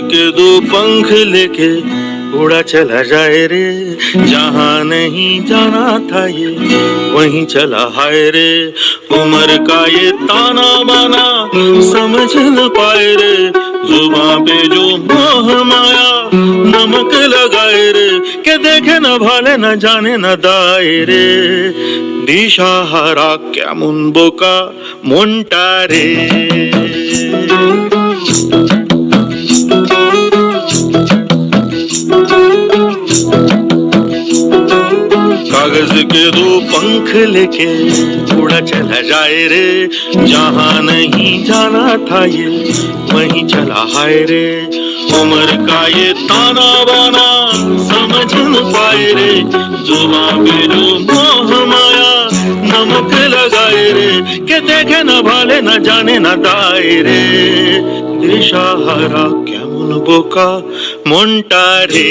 के दो पंख लेके उड़ा चला जाए रे, जहाँ नहीं जाना था ये वहीं चला हाय रे। उम्र का ये ताना बाना समझ न पाए रे, जुबां पे जो मोह माया नमक लगाए रे, के देखे न भाले न जाने न दाए रे। दिशाहारा কেমন বোকা মনটা রে। कागज के दो पंख लेके उड़ा चला जाए रे, जहाँ नहीं जाना था ये वहीं चला हाय रे। उम्र का ये ताना बाना समझ न पाए रे, जुबां पे जो मोह माया नमक लगाए रे, के देखे न भाले न जाने न दाए रे। दिशाहारा কেমন বোকা মনটা রে।